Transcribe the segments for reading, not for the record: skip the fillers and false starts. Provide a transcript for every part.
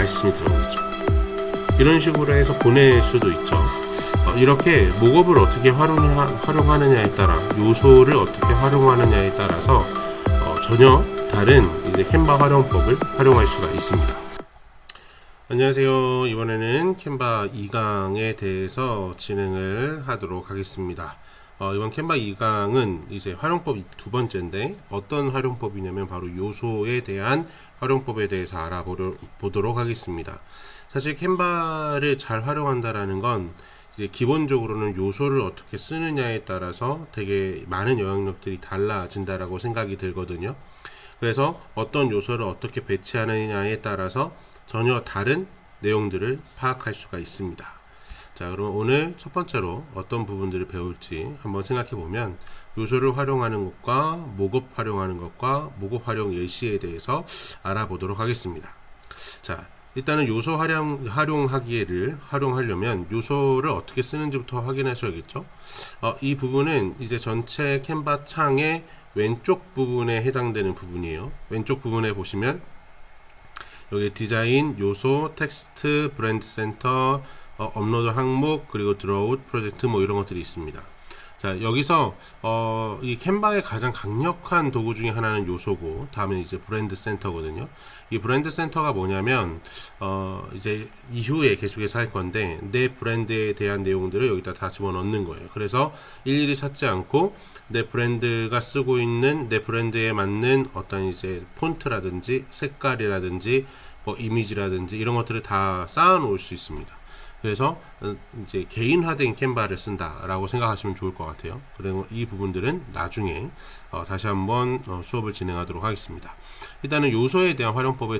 말씀이 들어오겠죠. 이런 식으로 해서 보낼 수도 있죠. 이렇게 목업을 어떻게 활용하느냐에 따라, 요소를 어떻게 활용하느냐에 따라서 전혀 다른 이제 캔바 활용법을 활용할 수가 있습니다. 안녕하세요. 이번에는 캔바 2강에 대해서 진행을 하도록 하겠습니다. 이번 캔바 2강은 이제 활용법 두 번째인데, 어떤 활용법이냐면 바로 요소에 대한 활용법에 대해서 알아보도록 하겠습니다. 사실 캔바를 잘 활용한다라는 건 이제 기본적으로는 요소를 어떻게 쓰느냐에 따라서 되게 많은 영향력들이 달라진다라고 생각이 들거든요. 그래서 어떤 요소를 어떻게 배치하느냐에 따라서 전혀 다른 내용들을 파악할 수가 있습니다. 자, 그럼 오늘 첫 번째로 어떤 부분들을 배울지 한번 생각해 보면, 요소를 활용하는 것과 목업 활용하는 것과 목업 활용 예시에 대해서 알아보도록 하겠습니다. 자, 일단은 요소 활용하려면 요소를 어떻게 쓰는지부터 확인하셔야겠죠. 이 부분은 이제 전체 캔바 창의 왼쪽 부분에 해당되는 부분이에요. 왼쪽 부분에 보시면 여기 디자인, 요소, 텍스트, 브랜드 센터, 업로드 항목, 그리고 드로우, 프로젝트 뭐 이런 것들이 있습니다. 자, 여기서 이 캔바의 가장 강력한 도구 중에 하나는 요소고, 다음에 이제 브랜드 센터거든요. 이 브랜드 센터가 뭐냐면 이제 이후에 계속해서 할 건데, 내 브랜드에 대한 내용들을 여기다 다 집어넣는 거예요. 그래서 일일이 찾지 않고 내 브랜드가 쓰고 있는 내 브랜드에 맞는 어떤 이제 폰트라든지 색깔이라든지 뭐 이미지라든지 이런 것들을 다 쌓아 놓을 수 있습니다. 그래서 이제 개인화된 캔바를 쓴다라고 생각하시면 좋을 것 같아요. 그리고 이 부분들은 나중에 다시 한번 수업을 진행하도록 하겠습니다. 일단은 요소에 대한 활용법에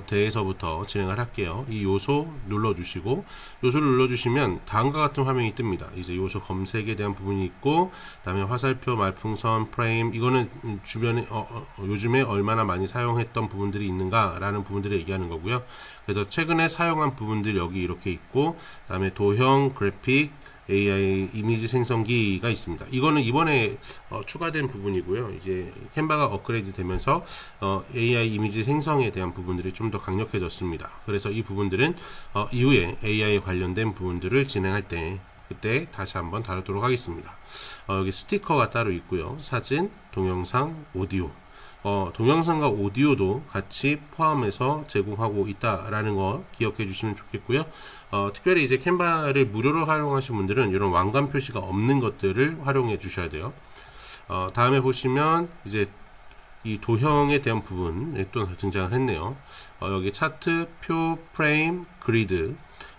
대해서부터 진행을 할게요. 이 요소 눌러주시고, 요소를 눌러주시면 다음과 같은 화면이 뜹니다. 이제 요소 검색에 대한 부분이 있고, 그다음에 화살표, 말풍선, 프레임, 이거는 주변에 요즘에 얼마나 많이 사용했던 부분들이 있는가라는 부분들을 얘기하는 거고요. 그래서 최근에 사용한 부분들 여기 이렇게 있고, 그다음에 도형, 그래픽, AI 이미지 생성기가 있습니다. 이거는 이번에 추가된 부분이고요. 이제 캔바가 업그레이드 되면서 AI 이미지 생성에 대한 부분들이 좀 더 강력해졌습니다. 그래서 이 부분들은 이후에 AI 관련된 부분들을 진행할 때 그때 다시 한번 다루도록 하겠습니다. 여기 스티커가 따로 있고요. 사진, 동영상, 오디오, 동영상과 오디오도 같이 포함해서 제공하고 있다라는 거 기억해 주시면 좋겠고요. 특별히 이제 캔바를 무료로 활용하신 분들은 이런 왕관 표시가 없는 것들을 활용해 주셔야 돼요. 다음에 보시면 이제 이 도형에 대한 부분에 또 등장을 했네요. 여기 차트, 표, 프레임, 그리드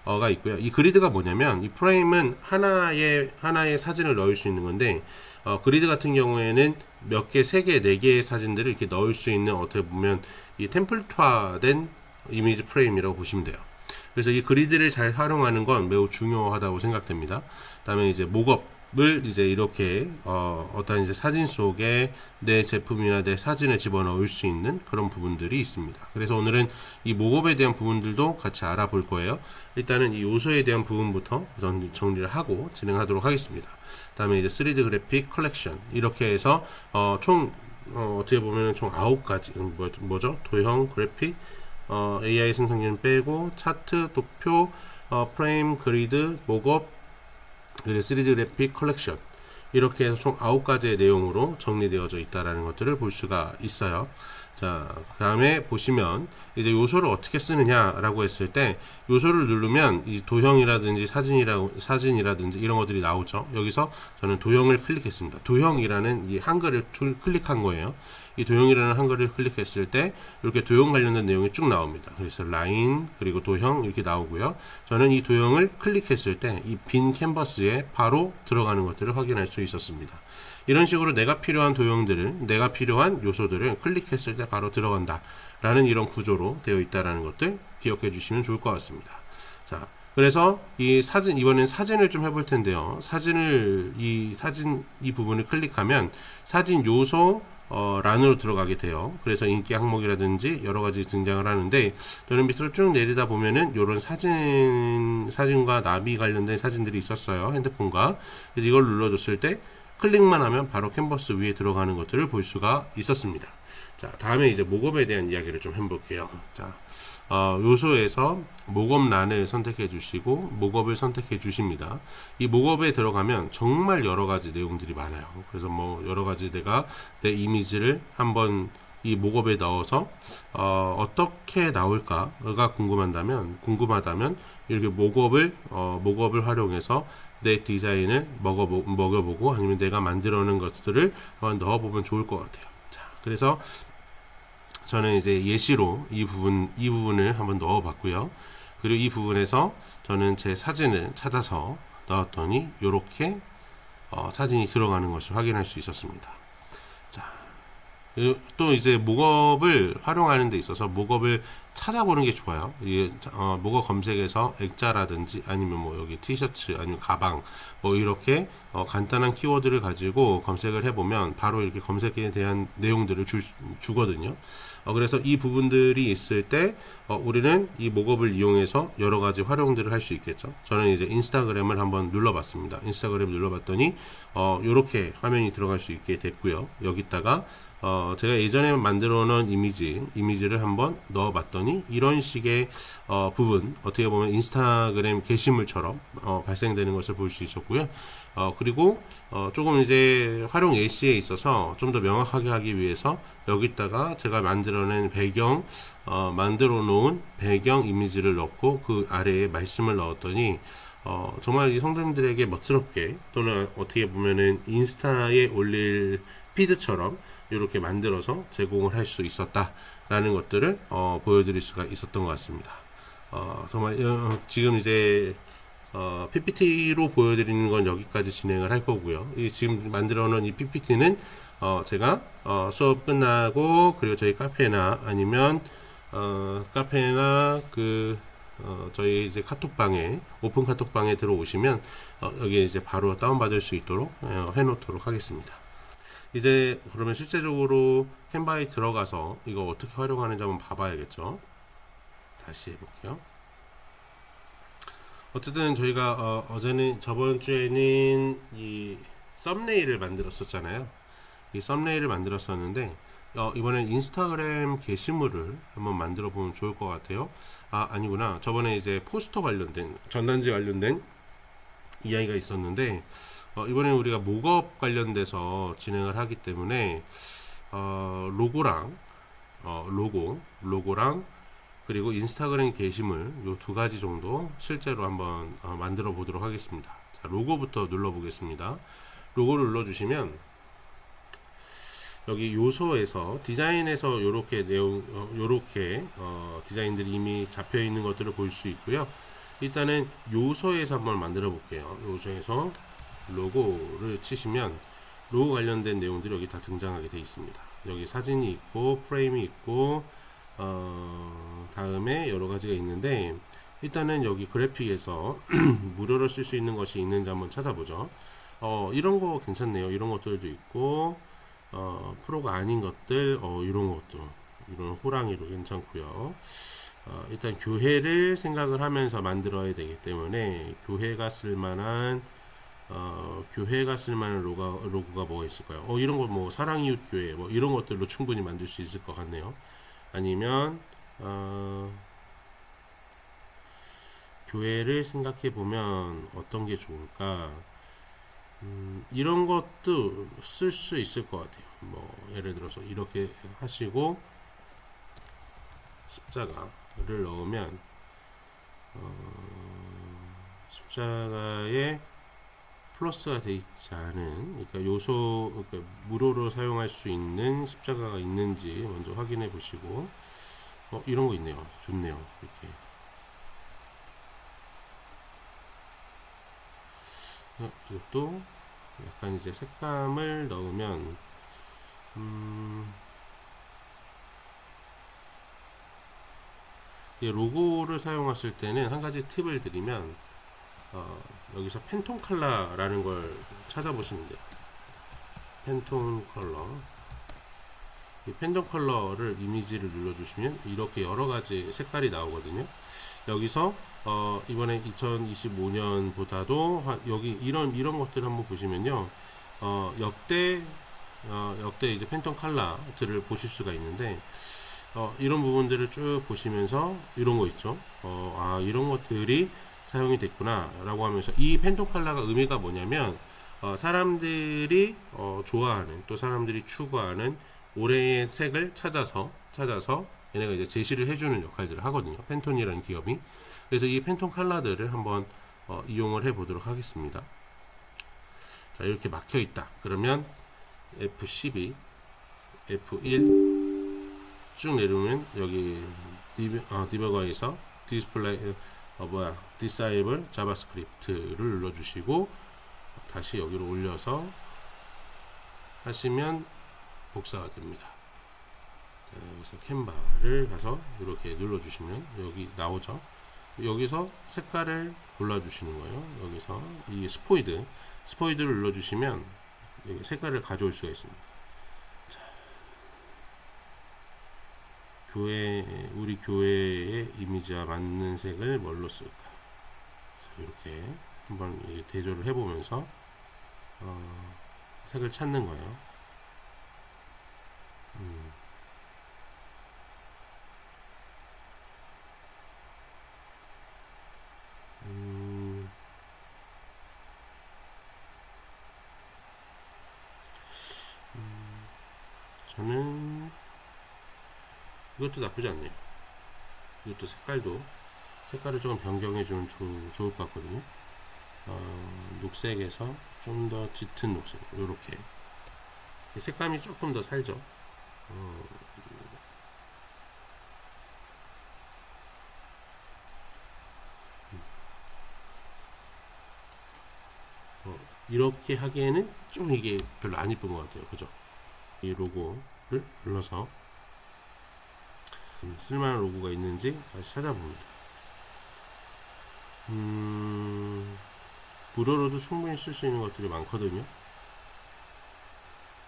가 있고요. 이 그리드가 뭐냐면, 이 프레임은 하나의 사진을 넣을 수 있는 건데, 그리드 같은 경우에는 몇 개, 3개, 4개의 사진들을 이렇게 넣을 수 있는, 어떻게 보면 이 템플릿화된 이미지 프레임이라고 보시면 돼요. 그래서 이 그리드를 잘 활용하는 건 매우 중요하다고 생각됩니다. 그다음에 이제 목업을 이제 이렇게 어떤 이제 사진 속에 내 제품이나 내 사진을 집어넣을 수 있는 그런 부분들이 있습니다. 그래서 오늘은 이 목업에 대한 부분들도 같이 알아볼 거예요. 일단은 이 요소에 대한 부분부터 정리를 하고 진행하도록 하겠습니다. 다음에 이제 3D 그래픽 컬렉션, 이렇게 해서 총 어떻게 보면 총 9가지 뭐죠? 도형, 그래픽, AI 생성기는 빼고 차트, 도표, 프레임, 그리드, 목업, 그리고 3D 그래픽 컬렉션, 이렇게 해서 총 9가지의 내용으로 정리되어져 있다라는 것들을 볼 수가 있어요. 자, 그 다음에 보시면 이제 요소를 어떻게 쓰느냐라고 했을 때, 요소를 누르면 이 도형이라든지 사진이라든지 이런 것들이 나오죠. 여기서 저는 도형을 클릭했습니다. 도형이라는 이 한글을 클릭한 거예요. 이 도형이라는 한글을 클릭했을 때 이렇게 도형 관련된 내용이 쭉 나옵니다. 그래서 라인, 그리고 도형 이렇게 나오고요. 저는 이 도형을 클릭했을 때 이 빈 캔버스에 바로 들어가는 것들을 확인할 수 있었습니다. 이런 식으로 내가 필요한 도형들을, 내가 필요한 요소들을 클릭했을 때 바로 들어간다 라는 이런 구조로 되어 있다는 것들 기억해 주시면 좋을 것 같습니다. 자, 그래서 이 사진, 이번엔 사진을 좀 해볼 텐데요. 이 부분을 클릭하면 사진 요소 란으로 들어가게 돼요. 그래서 인기 항목이라든지 여러 가지 등장을 하는데, 저는 밑으로 쭉 내리다 보면은 이런 사진과 나비 관련된 사진들이 있었어요. 핸드폰과. 그래서 이걸 눌러줬을 때 클릭만 하면 바로 캔버스 위에 들어가는 것들을 볼 수가 있었습니다. 자, 다음에 이제 목업에 대한 이야기를 좀 해볼게요. 자, 요소에서 목업란을 선택해 주시고 목업을 선택해 주십니다. 이 목업에 들어가면 정말 여러 가지 내용들이 많아요. 그래서 뭐 여러 가지 내가 내 이미지를 한번 이 목업에 넣어서 어떻게 나올까가 궁금하다면 이렇게 목업을 활용해서 내 디자인을 먹여보고 아니면 내가 만들어 놓은 것들을 한번 넣어보면 좋을 것 같아요. 자, 그래서 저는 이제 예시로 이 부분을 한번 넣어봤고요. 그리고 이 부분에서 저는 제 사진을 찾아서 넣었더니 이렇게 사진이 들어가는 것을 확인할 수 있었습니다. 자, 또 이제 목업을 활용하는 데 있어서 목업을 찾아보는 게 좋아요. 목업 검색에서 액자라든지 아니면 뭐 여기 티셔츠 아니면 가방 뭐 이렇게 간단한 키워드를 가지고 검색을 해보면 바로 이렇게 검색에 대한 내용들을 주거든요. 그래서 이 부분들이 있을 때 우리는 이 목업을 이용해서 여러 가지 활용들을 할 수 있겠죠. 저는 이제 인스타그램을 한번 눌러봤습니다. 인스타그램 눌러봤더니 이렇게 화면이 들어갈 수 있게 됐고요. 여기다가 제가 예전에 만들어 놓은 이미지를 한번 넣어봤더니 이런 식의 부분 어떻게 보면 인스타그램 게시물처럼 발생되는 것을 볼 수 있었고요. 그리고 조금 이제 활용 예시에 있어서 좀 더 명확하게 하기 위해서 여기다가 제가 만들어낸 만들어 놓은 배경 이미지를 넣고 그 아래에 말씀을 넣었더니 정말 이 성도님들에게 멋스럽게 또는 어떻게 보면은 인스타에 올릴 피드처럼 이렇게 만들어서 제공을 할 수 있었다라는 것들을 보여드릴 수가 있었던 것 같습니다. 정말 지금 이제 PPT로 보여드리는 건 여기까지 진행을 할 거고요. 지금 만들어 놓은 이 PPT는 제가 수업 끝나고 그리고 저희 카페나 아니면 저희 이제 카톡방에 오픈 카톡방에 들어오시면 여기 이제 바로 다운받을 수 있도록 해놓도록 하겠습니다. 이제 그러면 실제적으로 캔바에 들어가서 이거 어떻게 활용하는지 한번 봐봐야겠죠. 다시 해볼게요. 어쨌든 저희가 저번 주에는 이 썸네일을 만들었었잖아요. 이 썸네일을 만들었었는데 이번엔 인스타그램 게시물을 한번 만들어 보면 좋을 것 같아요. 아니구나. 저번에 이제 포스터 관련된 전단지 관련된 이야기가 있었는데 이번에 우리가 목업 관련돼서 진행을 하기 때문에 로고랑 그리고 인스타그램 게시물 요 두 가지 정도 실제로 한번 만들어 보도록 하겠습니다. 자, 로고부터 눌러 보겠습니다. 로고를 눌러 주시면 여기 요소에서 디자인에서 요렇게 디자인들이 이미 잡혀 있는 것들을 볼 수 있고요. 일단은 요소에서 한번 만들어 볼게요. 요소에서 로고를 치시면 로고 관련된 내용들이 여기 다 등장하게 되어 있습니다. 여기 사진이 있고 프레임이 있고 다음에 여러 가지가 있는데 일단은 여기 그래픽에서 무료로 쓸 수 있는 것이 있는지 한번 찾아보죠. 이런 거 괜찮네요. 이런 것들도 있고 프로가 아닌 것들 이런 것도 이런 호랑이도 괜찮고요. 일단 교회를 생각을 하면서 만들어야 되기 때문에 교회가 쓸만한 로고가 뭐가 있을까요? 이런 거 뭐 사랑이웃 교회 뭐 이런 것들로 충분히 만들 수 있을 것 같네요. 아니면 교회를 생각해 보면 어떤 게 좋을까? 이런 것도 쓸 수 있을 것 같아요. 뭐 예를 들어서 이렇게 하시고 십자가를 넣으면 십자가에 플러스가 되어 있지 않은 그러니까 무료로 사용할 수 있는 십자가가 있는지 먼저 확인해 보시고 이런 거 있네요. 좋네요. 이렇게 이것도 약간 이제 색감을 넣으면 이 로고를 사용하실 때는 한 가지 팁을 드리면 여기서 팬톤 컬러라는 걸 찾아보시면 돼요. 팬톤 컬러. 이 팬톤 컬러를 이미지를 눌러주시면 이렇게 여러 가지 색깔이 나오거든요. 여기서 이번에 2025년보다도 여기 이런 것들 한번 보시면요. 역대 이제 팬톤 컬러들을 보실 수가 있는데 이런 부분들을 쭉 보시면서 이런 거 있죠. 이런 것들이 사용이 됐구나 라고 하면서 이 팬톤 컬러가 의미가 뭐냐면 사람들이 좋아하는 또 사람들이 추구하는 올해의 색을 찾아서 얘네가 이제 제시를 해주는 역할들을 하거든요. 팬톤이라는 기업이. 그래서 이 팬톤 컬러들을 한번 이용을 해 보도록 하겠습니다. 자, 이렇게 막혀 있다. 그러면 F12, F1 쭉 내려오면 여기 디버거에서 디스플레이 disable 자바스크립트를 눌러주시고 다시 여기로 올려서 하시면 복사가 됩니다. 자, 여기서 캔바를 가서 이렇게 눌러주시면 여기 나오죠. 여기서 색깔을 골라주시는 거예요. 여기서 이 스포이드를 눌러주시면 여기 색깔을 가져올 수가 있습니다. 우리 교회의 이미지와 맞는 색을 뭘로 쓸까? 이렇게 한번 대조를 해보면서 색을 찾는 거예요. 저는 이것도 나쁘지 않네요. 이것도 색깔을 조금 변경해주면 좋을 것 같거든요. 녹색에서 좀 더 짙은 녹색, 요렇게 색감이 조금 더 살죠. 이렇게 하기에는 좀 이게 별로 안 이쁜 것 같아요. 그죠? 이 로고를 눌러서 쓸만한 로고가 있는지 다시 찾아봅니다. 무료로도 충분히 쓸 수 있는 것들이 많거든요.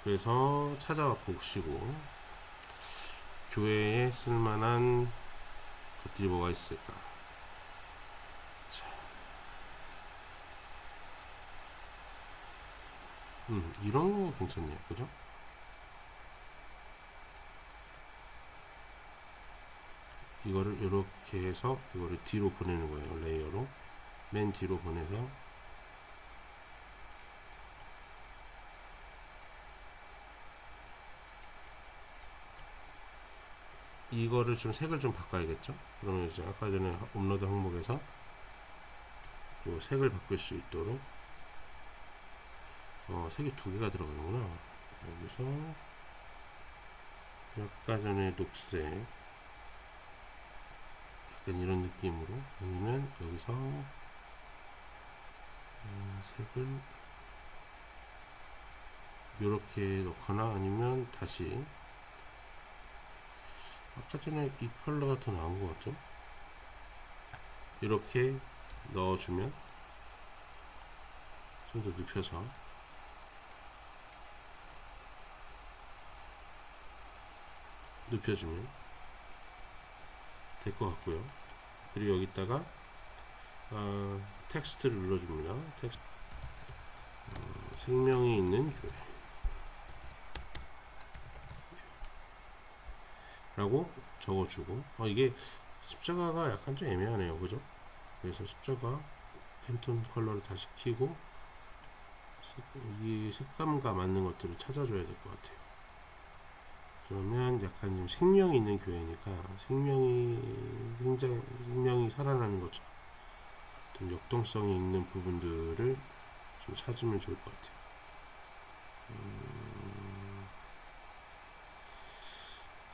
그래서 찾아와 보시고 교회에 쓸만한 것들이 뭐가 있을까. 자. 이런 거 괜찮네요. 그죠? 이거를 이렇게 해서 이거를 뒤로 보내는 거예요. 레이어로 맨 뒤로 보내서 이거를 좀 색을 좀 바꿔야겠죠. 그러면 이제 아까 전에 업로드 항목에서 요 색을 바꿀 수 있도록 색이 두 개가 들어가는구나. 여기서 아까 전에 녹색 약간 이런 느낌으로, 아니면 여기서 색을 이렇게 넣거나, 아니면 다시 아까 전에 이 컬러가 더 나은 것 같죠? 이렇게 넣어주면 좀 더 눕혀서 눕혀주면 될 것 같고요. 그리고 여기다가 텍스트를 눌러줍니다. 생명이 있는 교회 라고 적어주고, 이게 십자가가 약간 좀 애매하네요. 그죠? 그래서 십자가 팬톤 컬러를 다시 키고 이 색감과 맞는 것들을 찾아줘야 될 것 같아요. 그러면 약간 좀 생명이 있는 교회니까 생명이 살아나는 것처럼 좀 역동성이 있는 부분들을 좀 찾으면 좋을 것 같아요.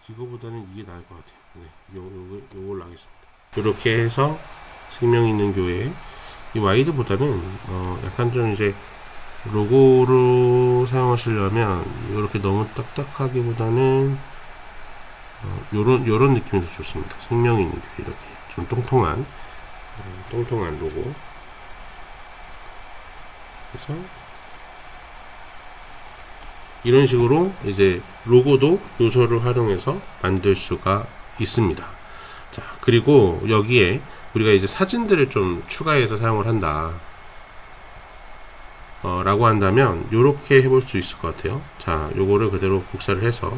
이거보다는 이게 나을 것 같아요. 네, 요걸 하겠습니다. 이렇게 해서 생명 있는 교회, 이 와이드보다는 약간 좀 이제 로고로 사용하시려면 이렇게 너무 딱딱하기보다는 요런 느낌이 더 좋습니다. 생명 있는 교회, 이렇게 좀 통통한 로고. 그래서 이런 식으로 이제 로고도 요소를 활용해서 만들 수가 있습니다. 자, 그리고 여기에 우리가 이제 사진들을 좀 추가해서 사용을 한다 라고 한다면 요렇게 해볼 수 있을 것 같아요. 자, 요거를 그대로 복사를 해서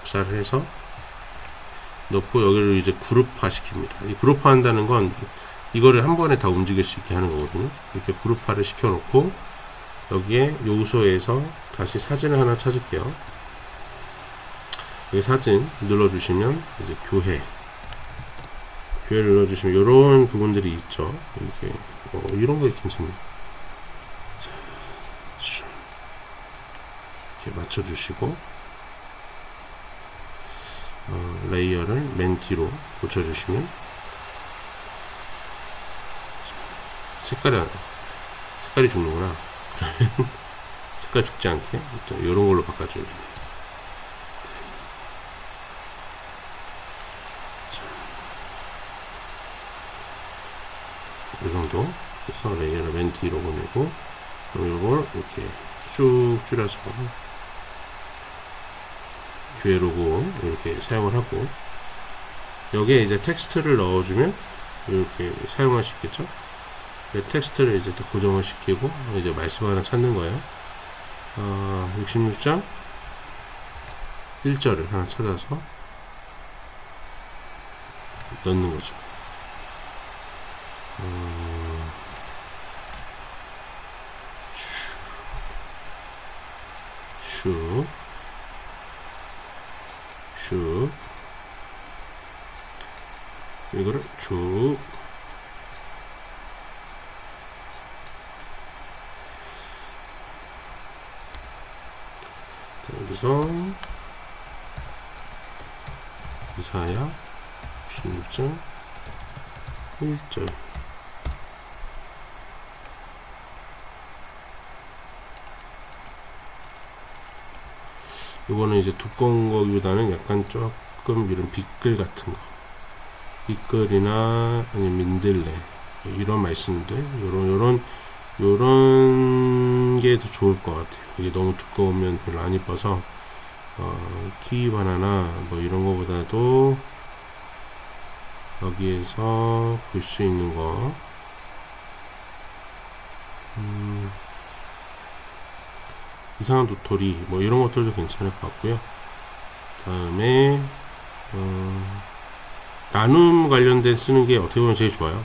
복사를 해서 넣고 여기를 이제 그룹화 시킵니다. 이 그룹화 한다는 건 이거를 한 번에 다 움직일 수 있게 하는 거거든요. 이렇게 그룹화를 시켜 놓고 여기에 요소에서 다시 사진을 하나 찾을게요. 여기 사진 눌러주시면 이제 교회를 눌러주시면 이런 부분들이 있죠. 이렇게 이런 거 괜찮네. 자, 이렇게 맞춰주시고 레이어를 맨 뒤로 붙여주시면 색깔이 죽는구나. 색깔 죽지 않게 이런 걸로 바꿔줘야 돼요. 이 정도 해서 레이어를 맨 뒤로 보내고 그럼 이걸 이렇게 쭉 줄여서 교회 로고 이렇게 사용을 하고 여기에 이제 텍스트를 넣어주면 이렇게 사용할 수 있겠죠. 텍스트를 이제 또 고정을 시키고 이제 말씀 하나 찾는 거예요. 66장 1절을 하나 찾아서 넣는 거죠. 슉 이거를 쭉 자, 여기서 이사야 16장 1절 이거는 이제 두꺼운 거보다는 약간 조금 이런 빗글 같은 거 빗글이나 아니면 민들레 이런 말씀들 요런 게 더 좋을 것 같아요. 이게 너무 두꺼우면 별로 안 이뻐서 키위 바나나 뭐 이런 거보다도 여기에서 볼 수 있는 거 이상한 도토리 뭐 이런 것들도 괜찮을 것 같고요. 다음에 나눔 관련된 쓰는 게 어떻게 보면 제일 좋아요.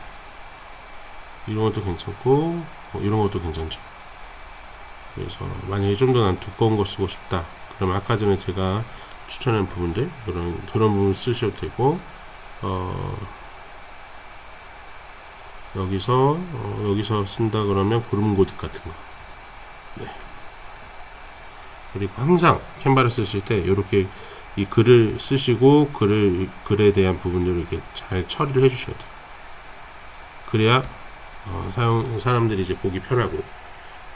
이런 것도 괜찮고 이런 것도 괜찮죠. 그래서 만약에 좀 더 난 두꺼운 거 쓰고 싶다 그러면 아까 전에 제가 추천한 부분들 그런 부분 쓰셔도 되고 여기서 쓴다 그러면 구름고딕 같은 거. 네. 그리고 항상 캔바를 쓰실 때 이렇게 이 글을 쓰시고 글에 대한 부분들을 이렇게 잘 처리를 해주셔야 돼요. 그래야 사람들이 이제 보기 편하고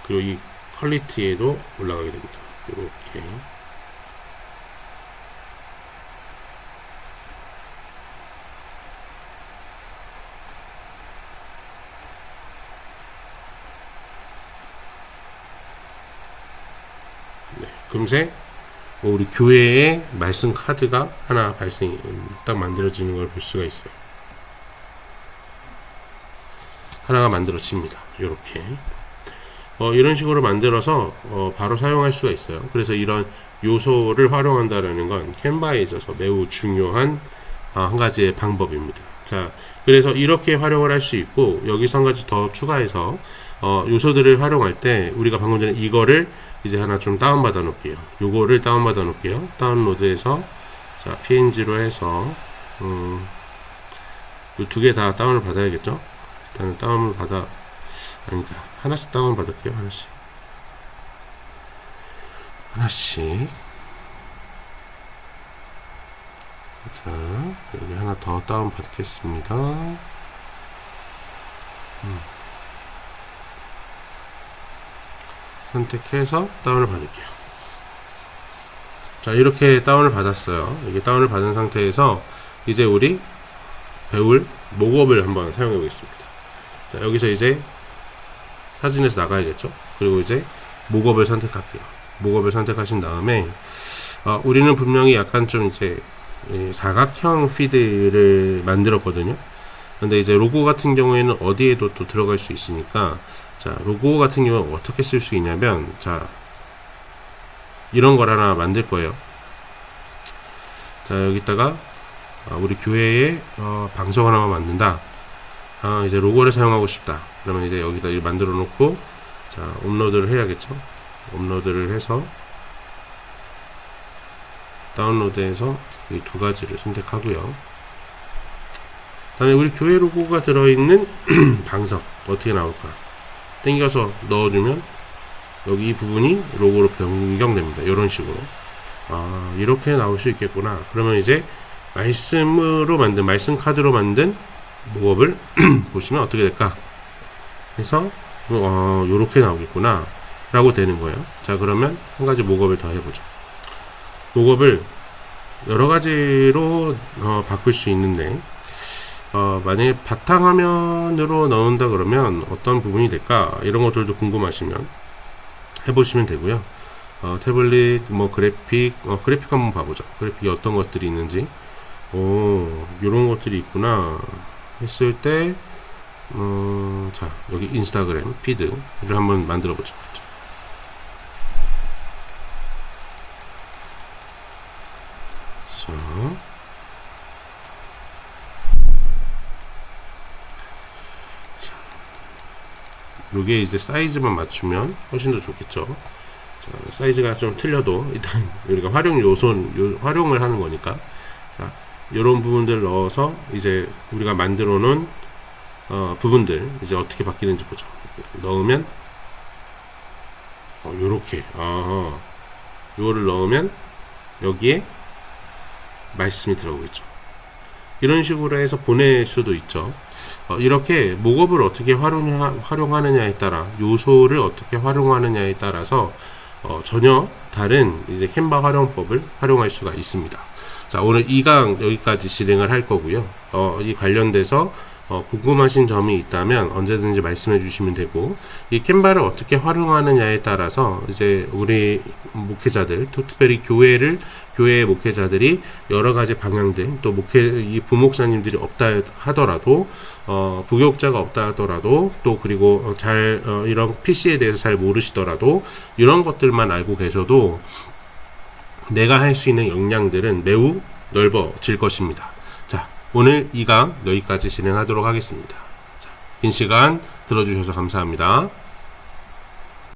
그리고 이 퀄리티에도 올라가게 됩니다. 이렇게 네, 금세 우리 교회에 말씀 카드가 하나 딱 만들어지는 걸 볼 수가 있어요. 하나가 만들어집니다. 이렇게 이런 식으로 만들어서 바로 사용할 수가 있어요. 그래서 이런 요소를 활용한다라는 건 캔바에 있어서 매우 중요한 한 가지의 방법입니다. 자, 그래서 이렇게 활용을 할 수 있고 여기서 한 가지 더 추가해서 요소들을 활용할 때 우리가 방금 전에 이거를 이제 하나 좀 다운받아 놓을게요. 요거를 다운받아 놓을게요. 다운로드해서 자 png로 해서 요 두 개 다 다운을 받아야겠죠. 일단은 다운을 받아 아니다 하나씩 다운 받을게요. 하나씩 자 여기 하나 더 다운 받겠습니다. 선택해서 다운을 받을게요. 자 이렇게 다운을 받았어요. 이게 다운을 받은 상태에서 이제 우리 배울 목업을 한번 사용해 보겠습니다. 자 여기서 이제 사진에서 나가야겠죠. 그리고 이제 목업을 선택할게요. 목업을 선택하신 다음에 우리는 분명히 약간 좀 이제 사각형 피드를 만들었거든요. 근데 이제 로고 같은 경우에는 어디에도 또 들어갈 수 있으니까 자 로고 같은 경우는 어떻게 쓸 수 있냐면 자 이런 걸 하나 만들 거예요. 자, 여기다가 우리 교회에 방송 하나만 만든다. 이제 로고를 사용하고 싶다. 그러면 이제 여기다 만들어 놓고, 자, 업로드를 해야겠죠. 업로드를 해서 다운로드해서 이 두 가지를 선택하고요. 다음에 우리 교회 로고가 들어있는 방석 어떻게 나올까? 당겨서 넣어주면 여기 이 부분이 로고로 변경됩니다. 이런 식으로. 이렇게 나올 수 있겠구나. 그러면 이제 말씀 카드로 만든 목업을 보시면 어떻게 될까? 해서 요렇게 나오겠구나 라고 되는 거예요. 자, 그러면 한 가지 목업을 더 해보죠. 목업을 여러 가지로 바꿀 수 있는데, 만약에 바탕화면으로 넣는다 그러면 어떤 부분이 될까? 이런 것들도 궁금하시면 해보시면 되고요. 태블릿, 그래픽 한번 봐보죠. 그래픽이 어떤 것들이 있는지. 요런 것들이 있구나 했을 때, 자, 여기 인스타그램 피드를 한번 만들어 보죠. 자, 요게 이제 사이즈만 맞추면 훨씬 더 좋겠죠. 자, 사이즈가 좀 틀려도 일단 우리가 활용을 하는 거니까. 자, 요런 부분들 넣어서 이제 우리가 만들어 놓은 부분들 이제 어떻게 바뀌는지 보죠. 넣으면 요렇게 요거를 넣으면 여기에 말씀이 들어오겠죠. 이런 식으로 해서 보낼 수도 있죠. 이렇게 목업을 어떻게 활용하느냐에 따라, 요소를 어떻게 활용하느냐에 따라서 전혀 다른 이제 캔바 활용법을 활용할 수가 있습니다. 자, 오늘 2강 여기까지 진행을 할 거고요. 이 관련돼서 궁금하신 점이 있다면 언제든지 말씀해 주시면 되고, 이 캔바를 어떻게 활용하느냐에 따라서 이제 우리 목회자들, 특별히 교회의 목회자들이 여러 가지 방향들, 또 이 부목사님들이 없다 하더라도, 부교육자가 없다 하더라도, 또 그리고 이런 PC에 대해서 잘 모르시더라도, 이런 것들만 알고 계셔도 내가 할 수 있는 역량들은 매우 넓어질 것입니다. 자, 오늘 2강 여기까지 진행하도록 하겠습니다. 자, 긴 시간 들어주셔서 감사합니다.